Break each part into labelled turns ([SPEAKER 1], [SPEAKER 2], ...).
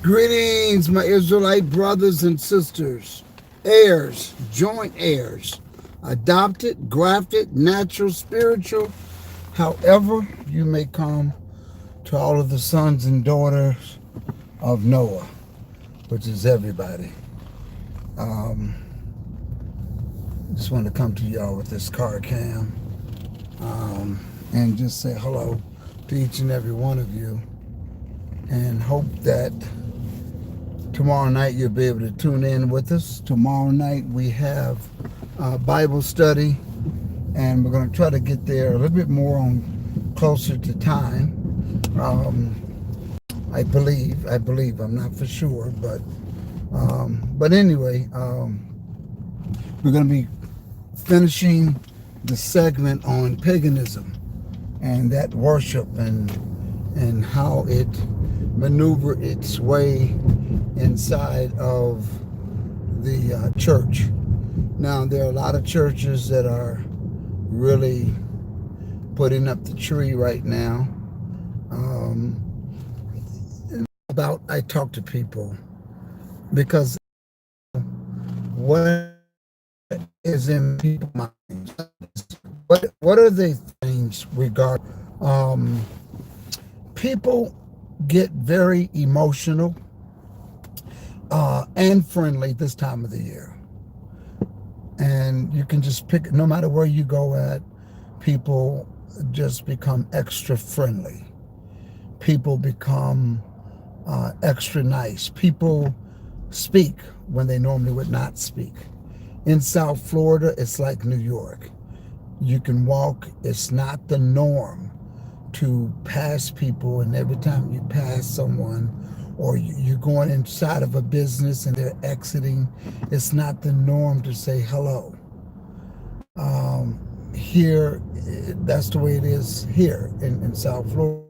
[SPEAKER 1] Greetings, my Israelite brothers and sisters, heirs, joint heirs, adopted, grafted, natural, spiritual, however you may come, to all of the sons and daughters of Noah, which is everybody. Um, just want to come to y'all with this CarCam and just say hello to each and every one of you, and hope that tomorrow night you'll be able to tune in with us. Tomorrow night we have Bible study, and we're going to try to get there a little bit more on closer to time. Um, I believe, I'm not for sure, but anyway, we're going to be finishing the segment on paganism and that worship and how it maneuvered its way inside of the church. Now, there are a lot of churches that are really putting up the tree right now. Um, I talk to people because what is in people's minds? What are the things regarding? People get very emotional and friendly this time of the year. And you can just pick, no matter where you go at, people just become extra friendly. People become extra nice. People speak when they normally would not speak. In South Florida, it's like New York. You can walk, it's not the norm to pass people, and every time you pass someone or you're going inside of a business and they're exiting, it's not the norm to say hello. Here, that's the way it is here in South Florida.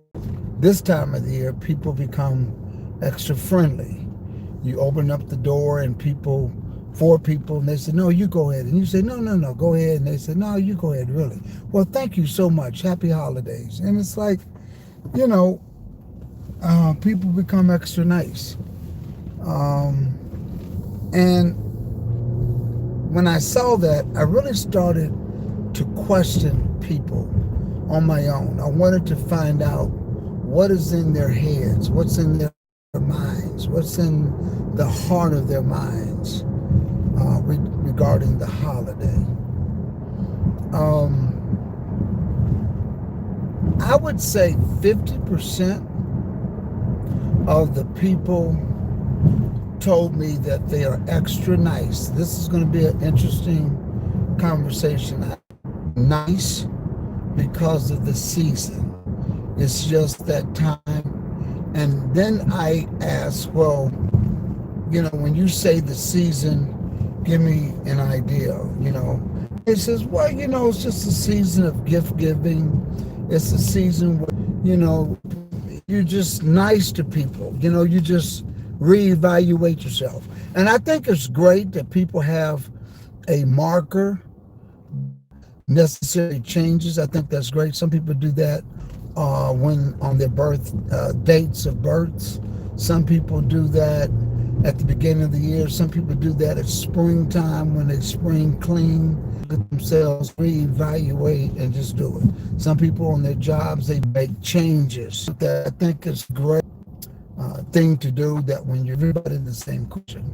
[SPEAKER 1] This time of the year, people become extra friendly. You open up the door and four people, and they say, no, you go ahead. And you say, no, no, no, go ahead. And they say, no, you go ahead, really. Well, thank you so much. Happy holidays. And it's like, you know, people become extra nice. And when I saw that, I really started to question people on my own. I wanted to find out what is in their heads, what's in their minds, what's in the heart of their minds regarding the holiday. I would say 50% of the people told me that they are extra nice. This is going to be an interesting conversation. Nice because of the season. It's just that time. And then I asked, well, when you say the season, give me an idea, It says, well, it's just a season of gift giving. It's a season where, you're just nice to people. You just reevaluate yourself. And I think it's great that people have a marker necessary changes. I think that's great. Some people do that when on their birth dates of births. Some people do that at the beginning of the year. Some people do that at springtime when they spring clean, look at themselves, reevaluate, and just do it. Some people on their jobs, they make changes. That I think is a great thing to do, that when you're everybody in the same question,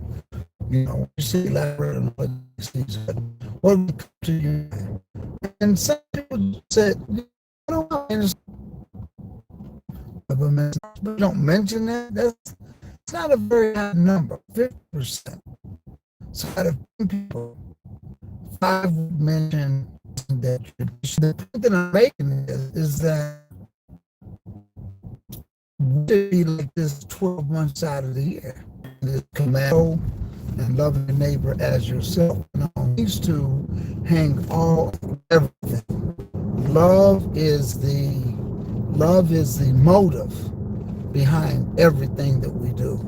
[SPEAKER 1] you see elaborate on what season, what would come to you. And some people said, I don't know, but don't mention that. It's not a very high number, 50%. So out of 10 people, 5 would mention that tradition. The point that I'm making is that we should be like this 12 months out of the year. The command and loving your neighbor as yourself. Needs to hang all everything. Love is the motive behind everything that we do.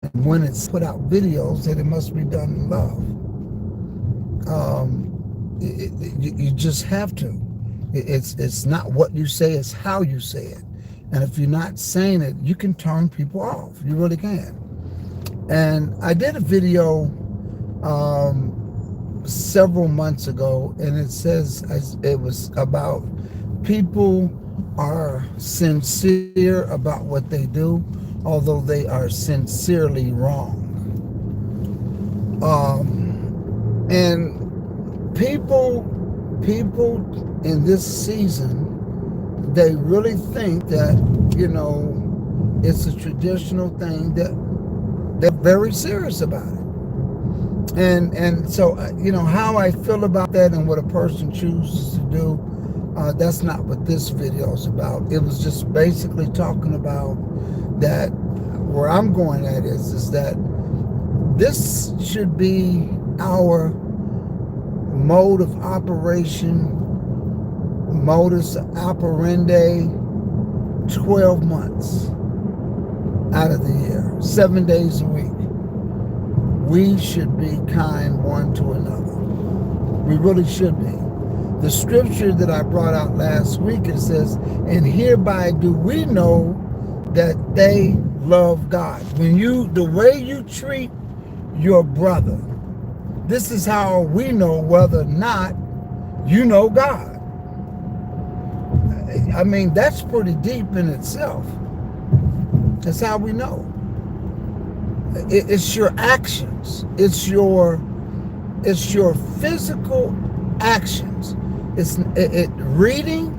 [SPEAKER 1] And when it's put out videos, that it must be done in love. You just have to. It's not what you say, it's how you say it. And if you're not saying it, you can turn people off. You really can. And I did a video several months ago, and it says it was about people are sincere about what they do, although they are sincerely wrong. And people in this season, they really think that, it's a traditional thing, that they're very serious about it. And so, how I feel about that and what a person chooses to do, that's not what this video is about. It was just basically talking about that. Where I'm going at is that this should be our mode of operation, modus operandi, 12 months out of the year, 7 days a week. We should be kind one to another. We really should be. The scripture that I brought out last week, it says, and hereby do we know that they love God. The way you treat your brother, this is how we know whether or not you know God. I mean, that's pretty deep in itself. That's how we know. It's your actions. It's your physical actions. Reading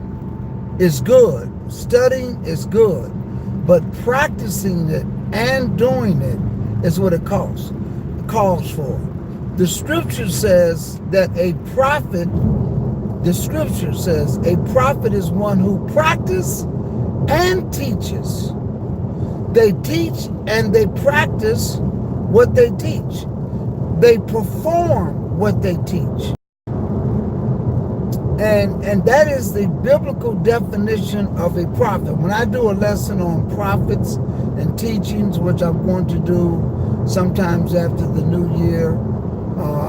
[SPEAKER 1] is good. Studying is good. But practicing it and doing it is what it calls for. The scripture says that the scripture says a prophet is one who practices and teaches. They teach and they practice what they teach. They perform what they teach. And that is the biblical definition of a prophet. When I do a lesson on prophets and teachings, which I'm going to do sometimes after the new year,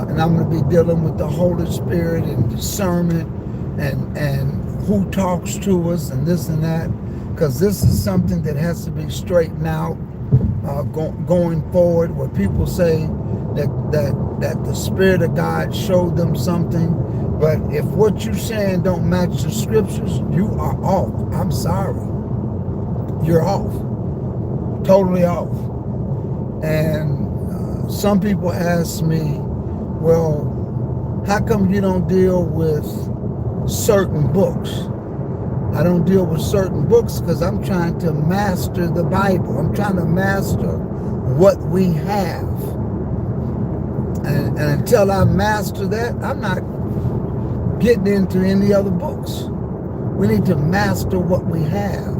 [SPEAKER 1] and I'm going to be dealing with the Holy Spirit and discernment and who talks to us and this and that, because this is something that has to be straightened out going forward, where people say that the Spirit of God showed them something, but if what you're saying don't match the scriptures, you are off. I'm sorry. You're off. Totally off. And some people ask me, well, how come you don't deal with certain books? I don't deal with certain books because I'm trying to master the Bible. I'm trying to master what we have. And until I master that, I'm not getting into any other books. We need to master what we have.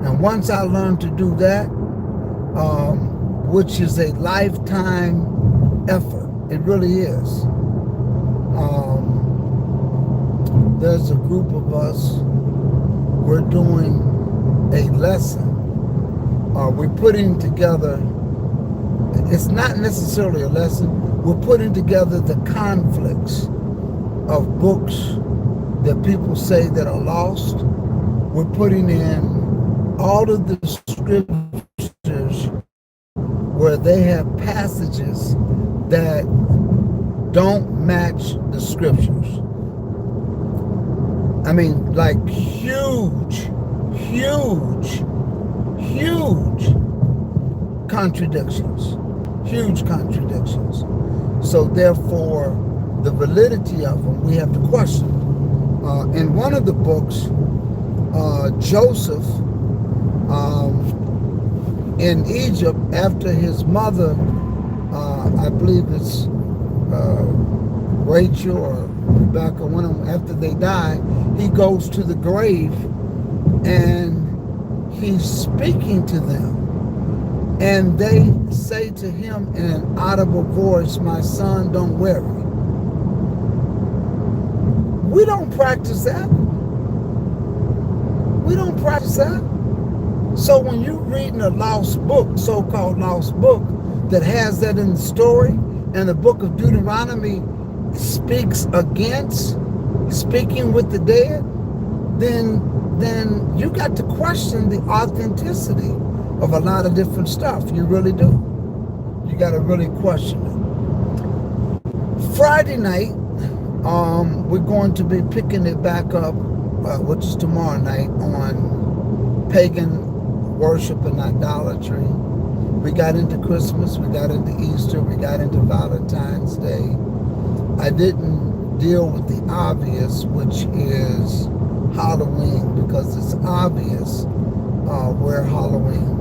[SPEAKER 1] And once I learn to do that, which is a lifetime effort, it really is. There's a group of us, we're doing a lesson. We're putting together, it's not necessarily a lesson, we're putting together the conflicts of books that people say that are lost. We're putting in all of the scriptures where they have passages that don't match the scriptures. I mean, like huge contradictions. Huge contradictions. So therefore, the validity of them, we have to question. In one of the books, Joseph, in Egypt, after his mother, I believe it's Rachel or Rebecca, one of them, after they die, he goes to the grave and he's speaking to them. And they say to him in an audible voice, "My son, don't worry." We don't practice that. We don't practice that. So when you're reading a lost book, so-called lost book, that has that in the story, and the book of Deuteronomy speaks against speaking with the dead, then then you got to question the authenticity of a lot of different stuff. You really do. You got to really question it. Friday night, we're going to be picking it back up, which is tomorrow night, on pagan worship and idolatry. We got into Christmas, we got into Easter, we got into Valentine's Day. I didn't deal with the obvious, which is Halloween, because it's obvious where Halloween,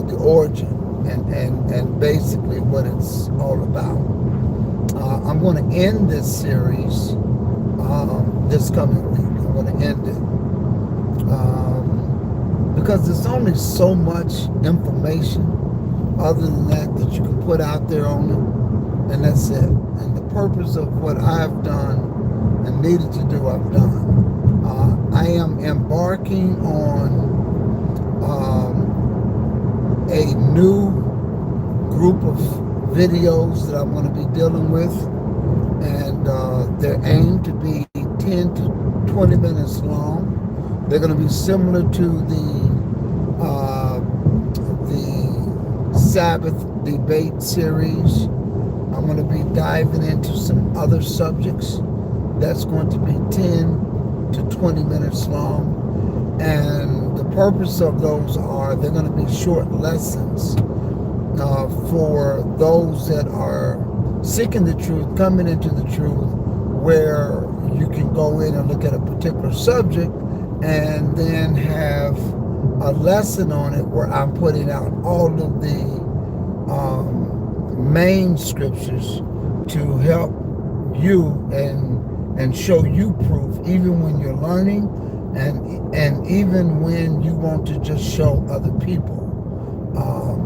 [SPEAKER 1] the origin, and basically what it's all about. I'm going to end this series this coming week. I'm going to end it because there's only so much information other than that you can put out there on it, and that's it. And the purpose of what I've done and needed to do, I've done. I am embarking on a new group of videos that I'm going to be dealing with, and they're aimed to be 10 to 20 minutes long. They're going to be similar to the Sabbath debate series. I'm going to be diving into some other subjects. That's going to be 10 to 20 minutes long. And the purpose of those are they're going to be short lessons for those that are seeking the truth, coming into the truth, where you can go in and look at a particular subject and then have a lesson on it where I'm putting out all of the main scriptures to help you and show you proof, even when you're learning and even when you want to just show other people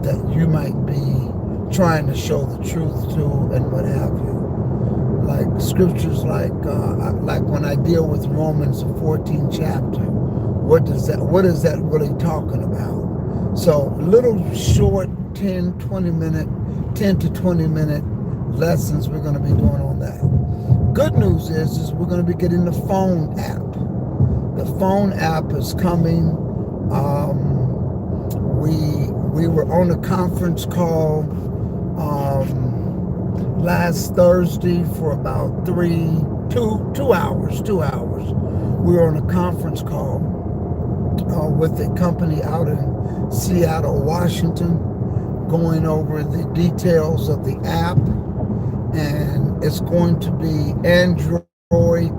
[SPEAKER 1] that you might be trying to show the truth to, and what have you. Like scriptures like when I deal with Romans, the 14th chapter, what is that really talking about? So little short 10 to 20 minute lessons we're going to be doing on that. Good news is we're going to be getting the phone app. The phone app is coming. We were on a conference call last Thursday for about 2 hours. We were on a conference call with a company out in Seattle, Washington, going over the details of the app, and it's going to be Android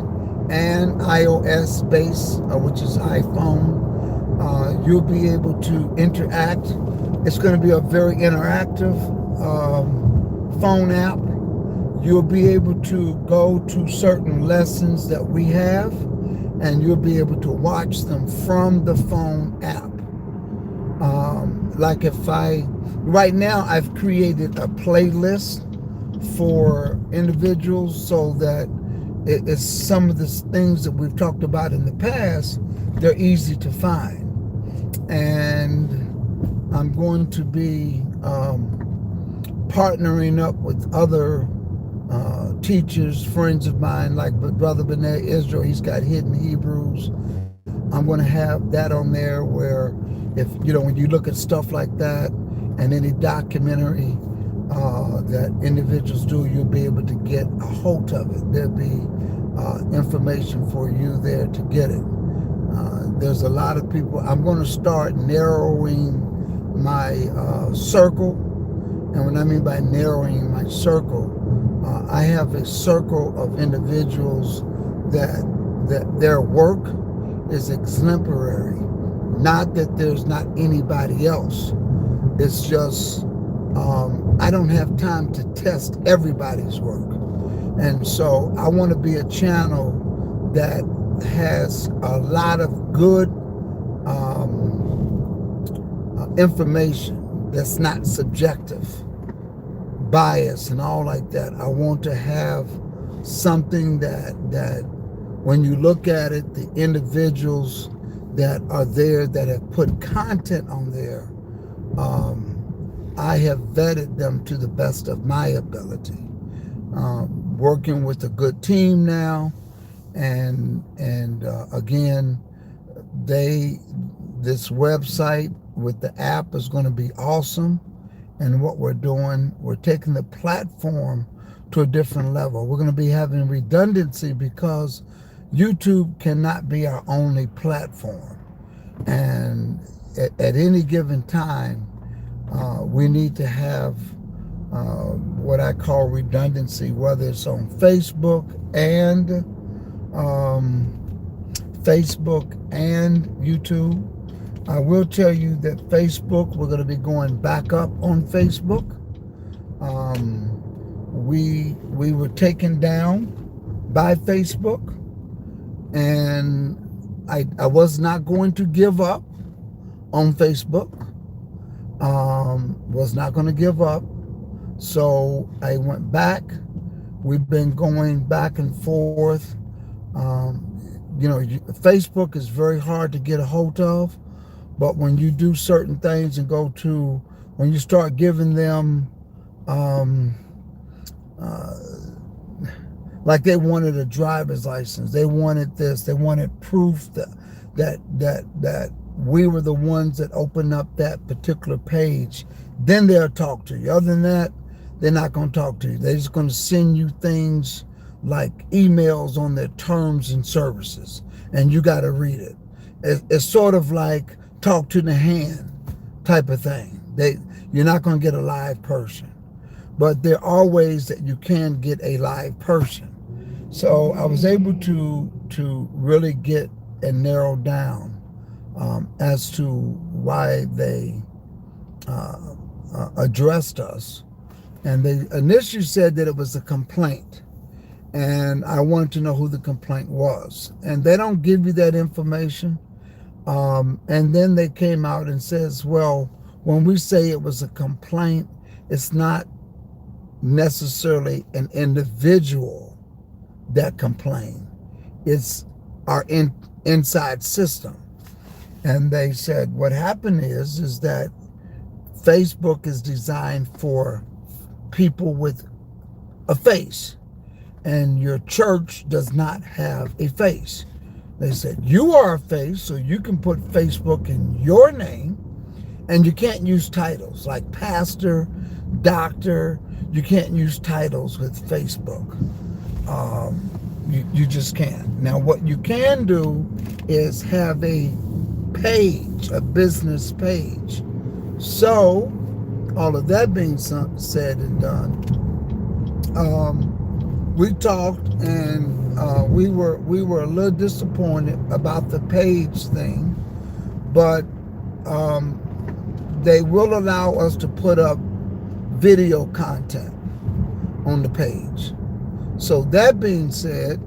[SPEAKER 1] and iOS based, which is iPhone. You'll be able to interact. It's going to be a very interactive phone app. You'll be able to go to certain lessons that we have, and you'll be able to watch them from the phone app. Like right now I've created a playlist for individuals so that it's some of the things that we've talked about in the past, they're easy to find. And I'm going to be partnering up with other teachers, friends of mine, like Brother B'nai Israel. He's got Hidden Hebrews. I'm going to have that on there where if, when you look at stuff like that and any documentary that individuals do, you'll be able to get a hold of it. There'll be information for you there to get it. There's a lot of people. I'm going to start narrowing my circle. And what I mean by narrowing my circle, I have a circle of individuals that their work is exemplary. Not that there's not anybody else. It's just I don't have time to test everybody's work. And so I want to be a channel that has a lot of good information that's not subjective, bias, and all like that. I want to have something that when you look at it, the individuals that are there that have put content on there, I have vetted them to the best of my ability. Working with a good team now, and again, they this website with the app is going to be awesome. And what we're doing, we're taking the platform to a different level. We're going to be having redundancy because YouTube cannot be our only platform. And at any given time, we need to have what I call redundancy, whether it's on Facebook and YouTube. I will tell you that Facebook, we're going to be going back up on Facebook. We were taken down by Facebook, and I was not going to give up on Facebook. Was not going to give up. So I went back. We've been going back and forth. Facebook is very hard to get a hold of. But when you do certain things and when you start giving them, like they wanted a driver's license, they wanted this, they wanted proof that we were the ones that opened up that particular page, then they'll talk to you. Other than that, they're not going to talk to you. They're just going to send you things like emails on their terms and services, and you got to read it. It's sort of like talk to the hand type of thing. You're not going to get a live person, but there are ways that you can get a live person. So I was able to really get and narrow down as to why they addressed us. And they initially said that it was a complaint, and I wanted to know who the complaint was. And they don't give you that information. And then they came out and says, well, when we say it was a complaint, it's not necessarily an individual that complained. It's our inside system. And they said what happened is that Facebook is designed for people with a face, and your church does not have a face. They said, you are a face, so you can put Facebook in your name, and you can't use titles like pastor, doctor. You can't use titles with Facebook. You just can't. Now, what you can do is have a page, a business page. So, all of that being said and done, we talked, and we were a little disappointed about the page thing, but they will allow us to put up video content on the page. So that being said,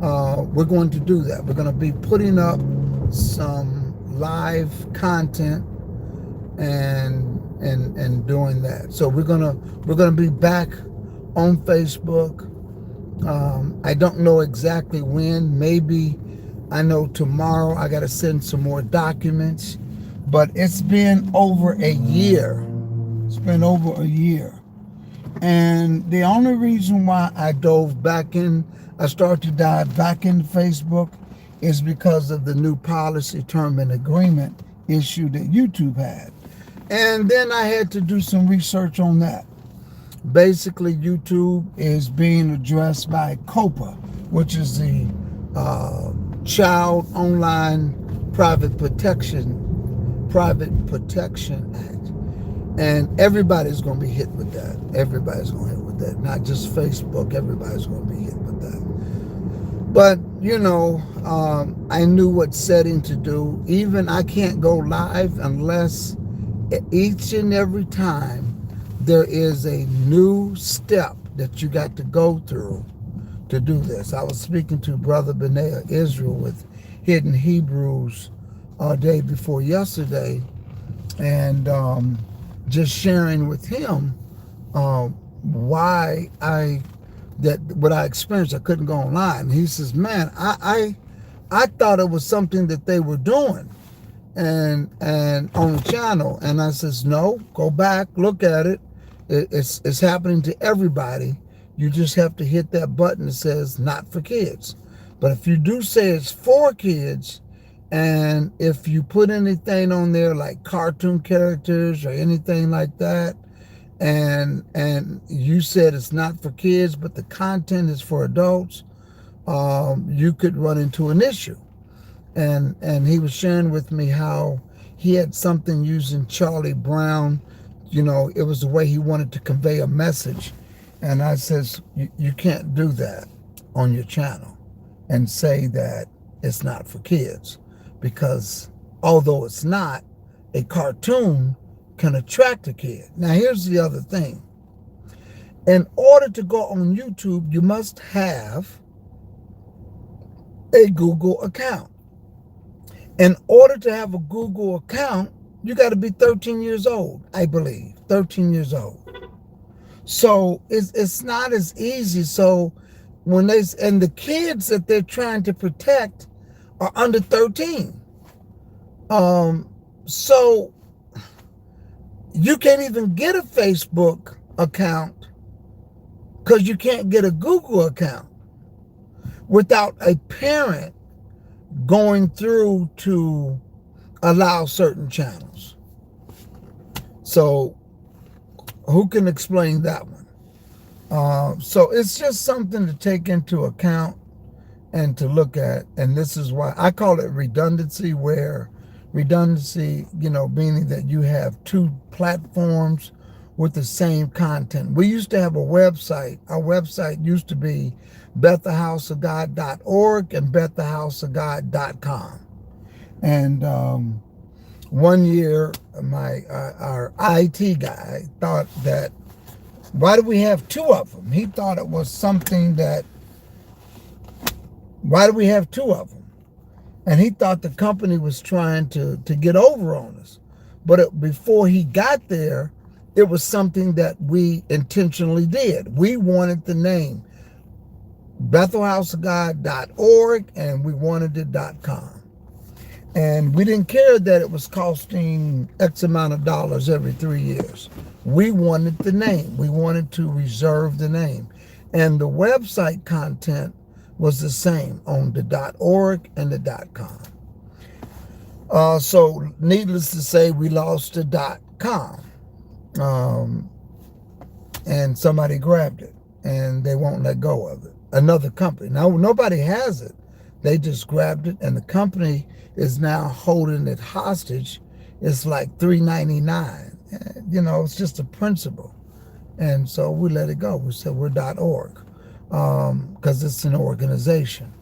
[SPEAKER 1] we're going to do that. We're going to be putting up some live content and doing that. So we're gonna be back on Facebook. I don't know exactly when. Maybe I know tomorrow I got to send some more documents. But it's been over a year. It's been over a year. And the only reason why I started to dive back into Facebook is because of the new policy term and agreement issue that YouTube had. And then I had to do some research on that. Basically, YouTube is being addressed by COPA, which is the Child Online Private Protection Act. And everybody's going to be hit with that. Everybody's going to hit with that. Not just Facebook. Everybody's going to be hit with that. But, I knew what setting to do. Even I can't go live unless each and every time there is a new step that you got to go through to do this. I was speaking to Brother Benaiah Israel with Hidden Hebrews day before yesterday, and just sharing with him why what I experienced. I couldn't go online. He says, man, I thought it was something that they were doing and on the channel. And I says, no, go back, look at it. It's happening to everybody. You just have to hit that button that says not for kids. But if you do say it's for kids, And if you put anything on there like cartoon characters or anything like that, and you said it's not for kids, but the content is for adults, you could run into an issue. And he was sharing with me how he had something using Charlie Brown. You know, it was the way he wanted to convey a message. And I says, you can't do that on your channel and say that it's not for kids, because although it's not, a cartoon can attract a kid. Now, here's the other thing. In order to go on YouTube, you must have a Google account. In order to have a Google account, you got to be 13 years old, I believe, 13 years old. So it's not as easy. So and the kids that they're trying to protect are under 13. So you can't even get a Facebook account because you can't get a Google account without a parent going through to allow certain channels. So who can explain that one? So it's just something to take into account and to look at. And this is why I call it redundancy, where redundancy, meaning that you have two platforms with the same content. We used to have a website. Our website used to be bethelhouseofgod.org and bethelhouseofgod.com. And one year, our IT guy thought that, why do we have two of them? He thought it was something that, why do we have two of them? And he thought the company was trying to get over on us. But before he got there, it was something that we intentionally did. We wanted the name bethelhouseofgod.org, and we wanted it .com. And we didn't care that it was costing X amount of dollars every 3 years. We wanted the name. We wanted to reserve the name. And the website content was the same on the .org and the .com. So needless to say, we lost the .com. And somebody grabbed it, and they won't let go of it. Another company. Now, nobody has it. They just grabbed it, and the company is now holding it hostage. It's like $3.99. It's just a principle. And so we let it go. We said we're .org because it's an organization.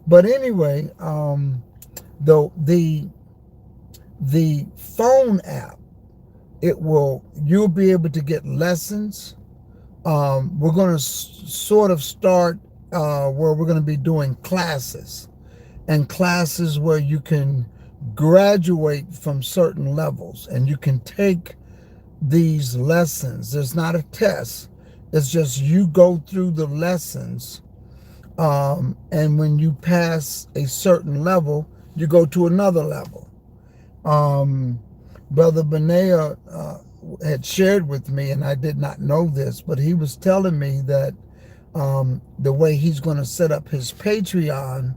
[SPEAKER 1] But anyway, the phone app, you'll be able to get lessons. We're going to sort of start where we're going to be doing classes, and classes where you can graduate from certain levels and you can take these lessons. There's not a test. It's just you go through the lessons, and when you pass a certain level, you go to another level. Brother Benea had shared with me, and I did not know this, but he was telling me that the way he's going to set up his Patreon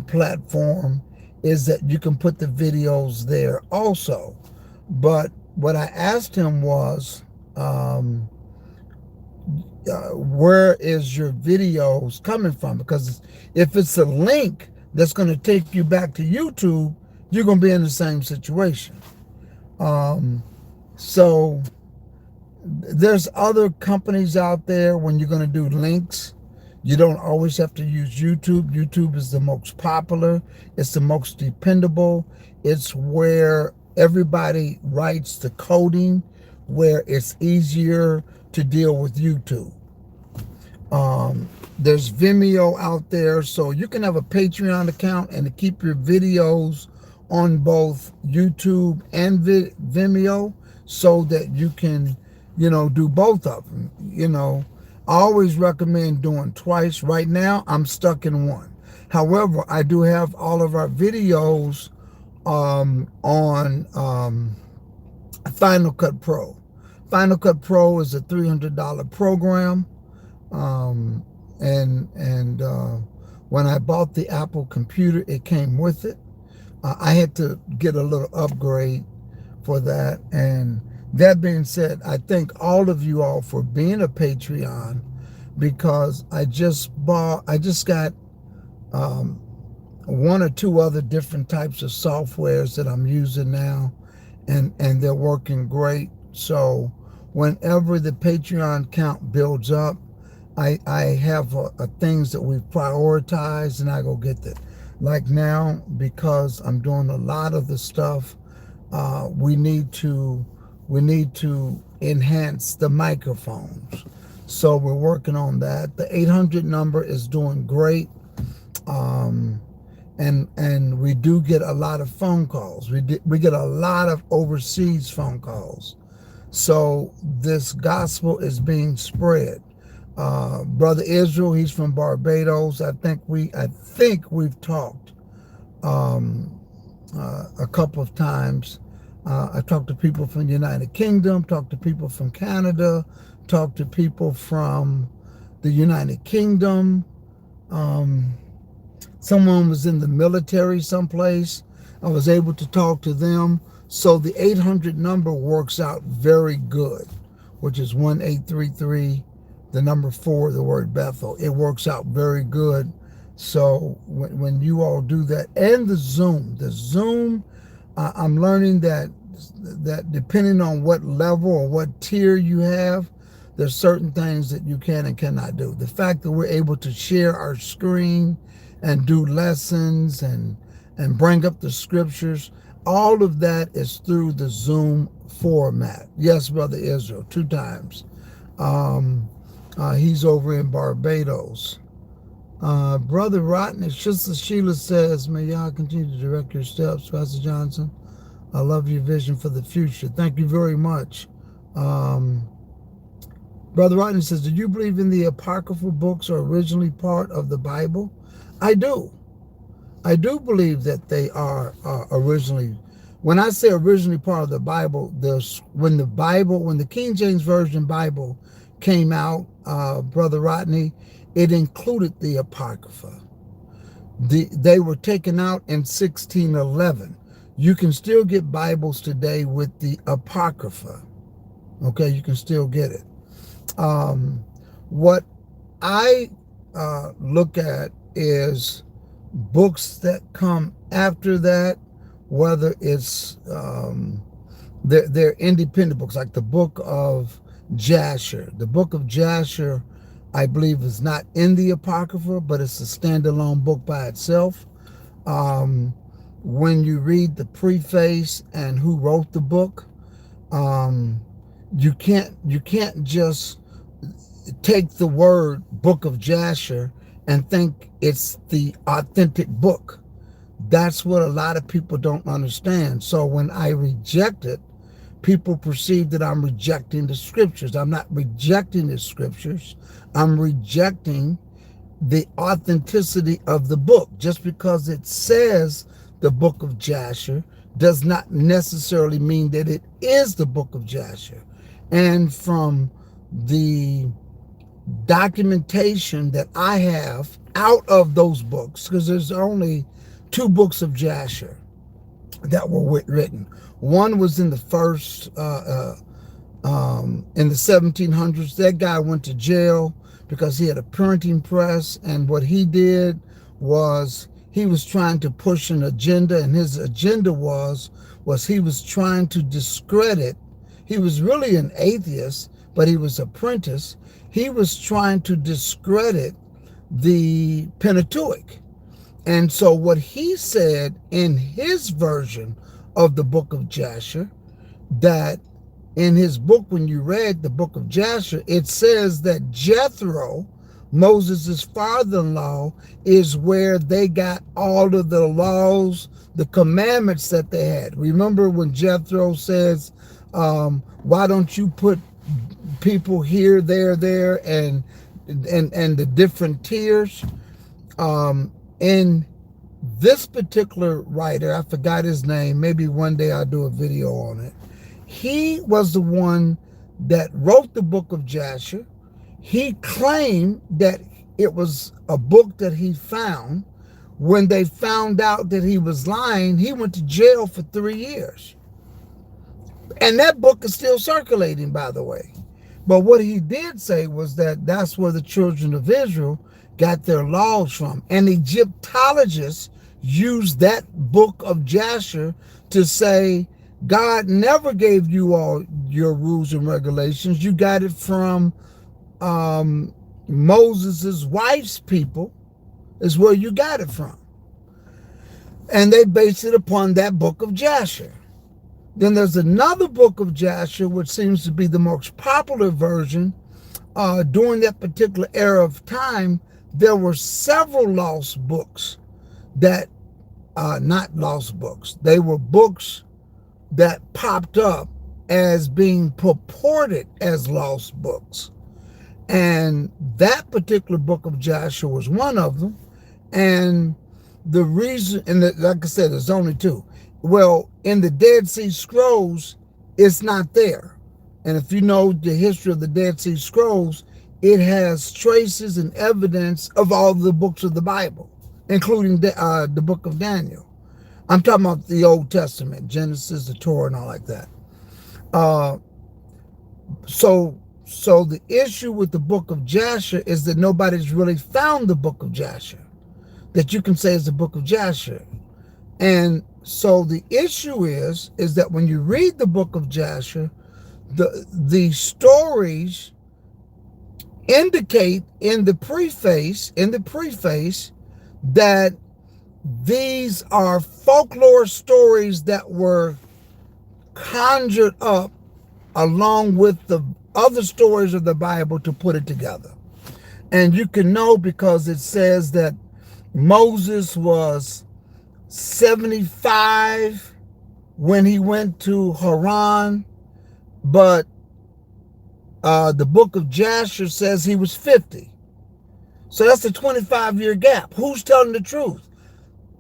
[SPEAKER 1] platform is that you can put the videos there also. But what I asked him was, where is your videos coming from? Because if it's a link that's going to take you back to YouTube, you're going to be in the same situation. So there's other companies out there. When you're going to do links, you don't always have to use YouTube. YouTube is the most popular. It's the most dependable. It's where everybody writes the coding, where it's easier to deal with YouTube. There's Vimeo out there, so you can have a Patreon account and to keep your videos on both YouTube and Vimeo, so that you can, do both of them. I always recommend doing twice. Right now, I'm stuck in one. However, I do have all of our videos on Final Cut Pro. Final Cut Pro is a $300 program. And when I bought the Apple computer, it came with it. I had to get a little upgrade for that. And that being said, I thank all of you all for being a Patreon, because I just got um, one or two other different types of softwares that I'm using now, and they're working great. So whenever the Patreon count builds up, I have things that we've prioritized, and I go get that. Like now, because I'm doing a lot of the stuff, we need to enhance the microphones. So we're working on that. The 800 number is doing great. Um, and we do get a lot of phone calls. We get a lot of overseas phone calls. So this gospel is being spread. Brother Israel, he's from Barbados. I think we've talked a couple of times. I talked to people from the United Kingdom, talked to people from Canada, talked to people from the United Kingdom. Someone was in the military someplace. I was able to talk to them. So the 800 number works out very good, which is 1833, the number 4, the word Bethel. It works out very good. So when you all do that, and the Zoom, I'm learning that depending on what level or what tier you have, there's certain things that you can and cannot do. The fact that we're able to share our screen and do lessons and bring up the scriptures, all of that is through the Zoom format. Yes, Brother Israel, 2 times. He's over in Barbados. Brother Rodney, Sister Sheila says, may y'all continue to direct your steps, Pastor Johnson. I love your vision for the future. Thank you very much. Brother Rodney says, do you believe in the Apocryphal books are originally part of the Bible? I do. I do believe that they are originally. When I say originally part of the Bible, when the King James Version Bible came out, Brother Rodney, it included the Apocrypha. They were taken out in 1611. You can still get Bibles today with the Apocrypha. Okay, you can still get it. What I look at is books that come after that, whether it's they're independent books, like the book of Jasher. The book of Jasher, I believe, is not in the Apocrypha, but it's a standalone book by itself. When you read the preface and who wrote the book, you can't just take the word book of Jasher and think it's the authentic book. That's what a lot of people don't understand. So when I reject it, people perceive that I'm rejecting the scriptures. I'm not rejecting the scriptures. I'm rejecting the authenticity of the book. Just because it says the book of Jasher does not necessarily mean that it is the book of Jasher. And from the documentation that I have out of those books, because there's only 2 books of Jasher that were written. One was in the first, in the 1700s. That guy went to jail because he had a printing press, and what he did was he was trying to push an agenda, and his agenda was he was trying to discredit. He was really an atheist, but he was an apprentice. He was trying to discredit the Pentateuch. And so what he said in his version of the book of Jasher, that in his book, when you read the book of Jasher, it says that Jethro, Moses' father-in-law, is where they got all of the laws, the commandments that they had. Remember when Jethro says, why don't you put people here, there, and the different tiers? In this particular writer, I forgot his name, maybe one day I'll do a video on it. He was the one that wrote the book of Jasher. He claimed that it was a book that he found When they found out that he was lying, he went to jail for 3 years. And that book is still circulating, by the way. But what he did say was that that's where the children of Israel got their laws from. And Egyptologists used that book of Jasher to say, God never gave you all your rules and regulations. You got it from Moses' wife's people, is where you got it from. And they based it upon that book of Jasher. Then there's another book of Jasher, which seems to be the most popular version. During that particular era of time, there were several lost books that, not lost books, they were books that popped up as being purported as lost books. And that particular book of Jasher was one of them. And the reason, and like I said, there's only two. Well, in the Dead Sea Scrolls, it's not there. And if you know the history of the Dead Sea Scrolls, it has traces and evidence of all the books of the Bible, including the book of Daniel. I'm talking about the Old Testament, Genesis, the Torah, and all like that. So the issue with the book of Jasher is that nobody's really found the book of Jasher that you can say is the book of Jasher. And so the issue is that when you read the book of Jasher, the stories indicate in the preface that these are folklore stories that were conjured up along with the other stories of the Bible to put it together. And you can know because it says that Moses was 75 when he went to Haran, but the book of Jasher says he was 50. So that's a 25-year gap. Who's telling the truth?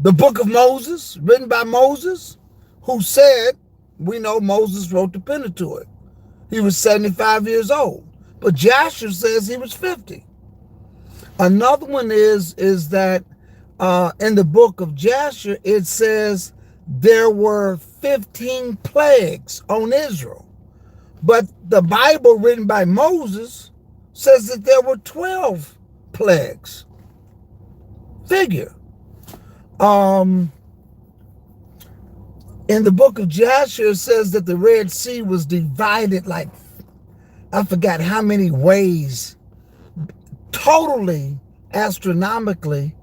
[SPEAKER 1] The book of Moses, written by Moses, who said, we know Moses wrote the Pentateuch. He was 75 years old. But Jasher says he was 50. Another one is that in the book of Jasher, it says there were 15 plagues on Israel. But the Bible written by Moses says that there were 12 plagues. Figure. In the book of Jasher, it says that the Red Sea was divided like, I forgot how many ways, totally astronomically,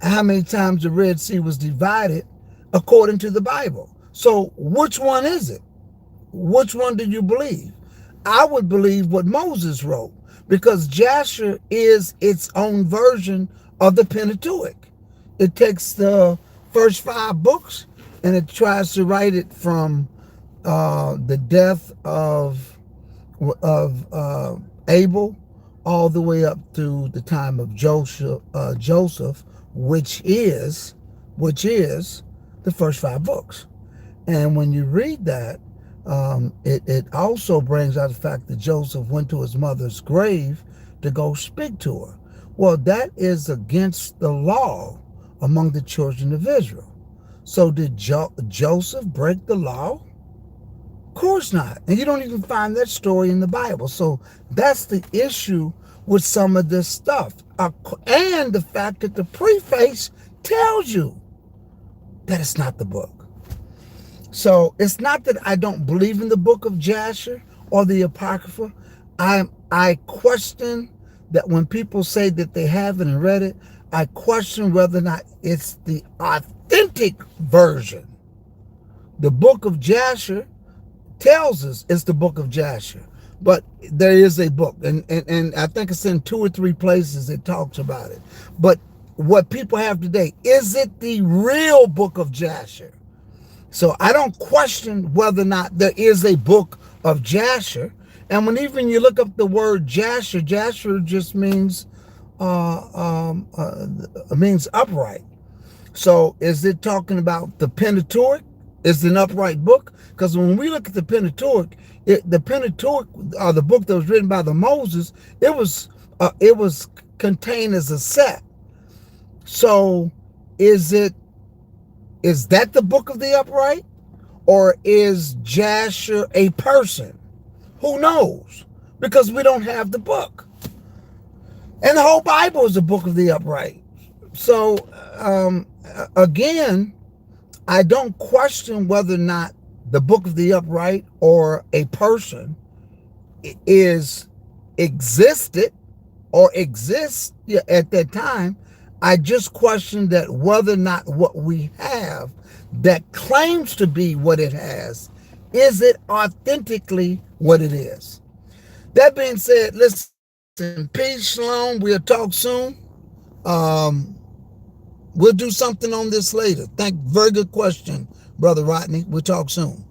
[SPEAKER 1] how many times the Red Sea was divided according to the Bible. So which one is it? Which one do you believe? I would believe what Moses wrote, because Jasher is its own version of the Pentateuch. It takes the first 5 books and it tries to write it from the death of Abel all the way up to the time of Joseph, which is the first 5 books. And when you read that, it also brings out the fact that Joseph went to his mother's grave to go speak to her. Well, that is against the law among the children of Israel. So did Joseph break the law? Of course not. And you don't even find that story in the Bible. So that's the issue with some of this stuff. And the fact that the preface tells you that it's not the book. So it's not that I don't believe in the book of Jasher or the Apocrypha. I question that when people say that they haven't read it, I question whether or not it's the authentic version. The book of Jasher tells us it's the book of Jasher, but there is a book, and I think it's in 2 or 3 places it talks about it. But what people have today, is it the real book of Jasher? So I don't question whether or not there is a book of Jasher. And when even you look up the word Jasher, Jasher just means upright. So is it talking about the Pentateuch? Is it an upright book? Because when we look at the Pentateuch, the book that was written by the Moses, it was contained as a set. So Is that the book of the upright? Or is Jasher a person? Who knows? Because we don't have the book. And the whole Bible is the book of the upright. So, again, I don't question whether or not the book of the upright or a person is existed or exists at that time. I just question that whether or not what we have that claims to be what it has, is it authentically what it is? That being said, listen, peace, shalom. We'll talk soon. We'll do something on this later. Very good question, Brother Rodney. We'll talk soon.